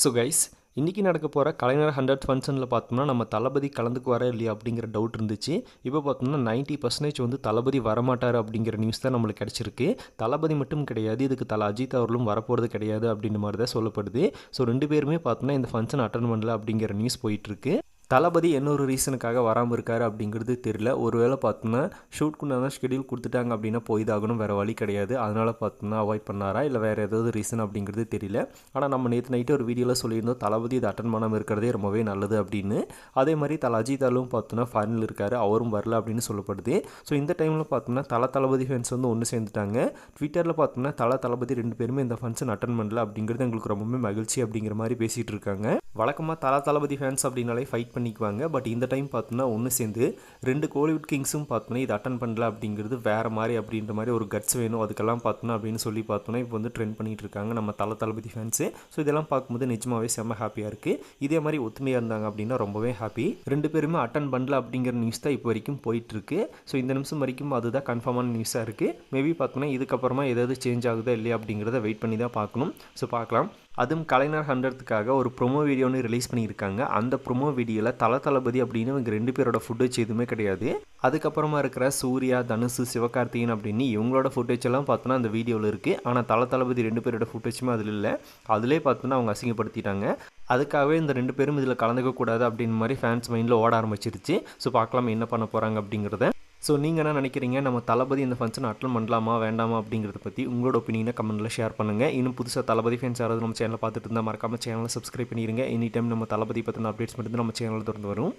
So guys, இன்றைக்கி நடக்க போகிற கலைஞர் 100 ஃபங்க்ஷனில் பார்த்தோம்னா நம்ம தளபதி கலந்துக்குவாரா இல்லையா அப்படிங்கிற டவுட் இருந்துச்சு. இப்போ பார்த்தோம்னா 90% வந்து தளபதி வரமாட்டார் அப்படிங்கிற நியூஸ் தான் நம்மளுக்கு கிடச்சிருக்கு. தளபதி மட்டும் கிடையாது, இதுக்கு அஜித் அவர்களும் வரப்போகிறது கிடையாது அப்படின்ற மாதிரி தான் சொல்லப்படுது. ஸோ 2 பேருமே பார்த்தோம்னா இந்த ஃபங்க்ஷன் அட்டன் பண்ணல அப்படிங்கிற நியூஸ் போயிட்டுருக்கு. தளபதி என்ன ஒரு ரீசனுக்காக வராமல் இருக்காரு அப்படிங்கிறது தெரியல. ஒருவேளை பார்த்தோம்னா ஷூட்க்குண்டான ஷெடியூல் கொடுத்துட்டாங்க அப்படின்னா போய்தாகணும், வேறு வழி கிடையாது. அதனால் பார்த்தோம்னா அவாய்ட் பண்ணாரா இல்லை வேறு ஏதாவது ரீசன் அப்படிங்கிறது தெரியல. ஆனால் நம்ம நேற்று நைட்டு ஒரு வீடியோவில் சொல்லியிருந்தோம் தளபதி இதை அட்டன் பண்ணாமல் இருக்கிறதே ரொம்பவே நல்லது அப்படின்னு. அதே மாதிரி அஜித் அவர்களும் பார்த்தோம்னா ஃபாரினில் இருக்கார், அவரும் வரல அப்படின்னு சொல்லப்படுது. ஸோ இந்த டைமில் பார்த்தோம்னா தளபதி ஃபேன்ஸ் வந்து ஒன்று சேர்ந்துட்டாங்க. ட்விட்டரில் பார்த்தோம்னா தளபதி 2 பேருமே இந்த ஃபங்க்ஷன் அட்டன் பண்ணல அப்படிங்கிறது எங்களுக்கு ரொம்பவே மகிழ்ச்சி அப்படிங்கிற மாதிரி பேசிகிட்டு இருக்காங்க. வழக்கமாக தளபதி ஃபேன்ஸ் அப்படின்னாலே ஃபைட் பண்ணிக்குவாங்க. பட் இந்த டைம் பார்த்தோம்னா ஒன்று சேர்ந்து 2 கோலிவுட் கிங்ஸும் பார்த்தோன்னா இது அட்டன் பண்ணல அப்படிங்கிறது வேறு மாதிரி அப்படின்ற மாதிரி ஒரு கட்ஸ் வேணும் அதுக்கெல்லாம் பார்த்தோன்னா அப்படின்னு சொல்லி பார்த்தோன்னா இப்போ வந்து ட்ரெண்ட் பண்ணிகிட்டு இருக்காங்க நம்ம தளபதி ஃபேன்ஸு. ஸோ இதெல்லாம் பார்க்கும்போது நிஜமாகவே செம்ம ஹாப்பியாக இருக்குது. இதே மாதிரி ஒத்துமையாக இருந்தாங்க அப்படின்னா ரொம்பவே ஹாப்பி. 2 பேருமே அட்டன் பண்ணல அப்படிங்கிற நியூஸ் தான் இப்போ வரைக்கும் போயிட்டுருக்கு. ஸோ இந்த நிமிஷம் வரைக்கும் அதுதான் கன்ஃபார்மான நியூஸாக இருக்குது. மேபி பார்த்தோன்னா இதுக்கப்புறமா ஏதாவது சேஞ்ச் ஆகுதா இல்லையா அப்படிங்கிறத வெயிட் பண்ணி தான் பார்க்கணும். ஸோ பார்க்கலாம். அதுவும் கலைஞர் 100க்காக ஒரு ப்ரொமோ வீடியோன்னு ரிலீஸ் பண்ணியிருக்காங்க. அந்த ப்ரொமோ வீடியோவில் தளபதி அப்படின்னு இவங்க 2 பேரோட ஃபுட்டேஜ் எதுவுமே கிடையாது. அதுக்கப்புறமா இருக்கிற சூர்யா, தனுஷ், சிவகார்த்திகேயன் அப்படின்னு இவங்களோட ஃபுட்டேஜ் எல்லாம் பார்த்தோன்னா அந்த வீடியோவில் இருக்குது. ஆனால் தளபதி 2 பேரோட ஃபுட்டேஜுமே அதில் இல்லை. அதிலே பார்த்தோன்னா அவங்க அசிங்கப்படுத்திட்டாங்க. அதுக்காகவே இந்த 2 பேரும் இதில் கலந்துக்கக்கூடாது அப்படின்னு மாதிரி ஃபேன்ஸ் மைண்டில் ஓட ஆரம்பிச்சிருச்சு. ஸோ பார்க்கலாம் என்ன பண்ண போகிறாங்க அப்படிங்கிறத. ஸோ நீங்கள் என்ன நினைக்கிறீங்க, நம்ம தளபதி இந்த ஃபங்க்ஷன் அட்டன் பண்ணலாமா வேண்டாமா அப்படிங்கிறத பற்றி உங்களோட ஒப்பீனியனை கமெண்ட்டில் ஷேர் பண்ணுங்கள். இன்னும் புதுசாக தளபதி ஃபேன்ஸ் யாராவது நம்ம சேனலை பார்த்துட்டு இருந்தால் மறக்காமல் சேனலை சப்ஸ்கிரைப் பண்ணிடுங்க. எனி டைம் நம்ம தளபதி பற்றின அப்டேட்ஸ் மட்டும் நம்ம சேனலில் திறந்து வரும்.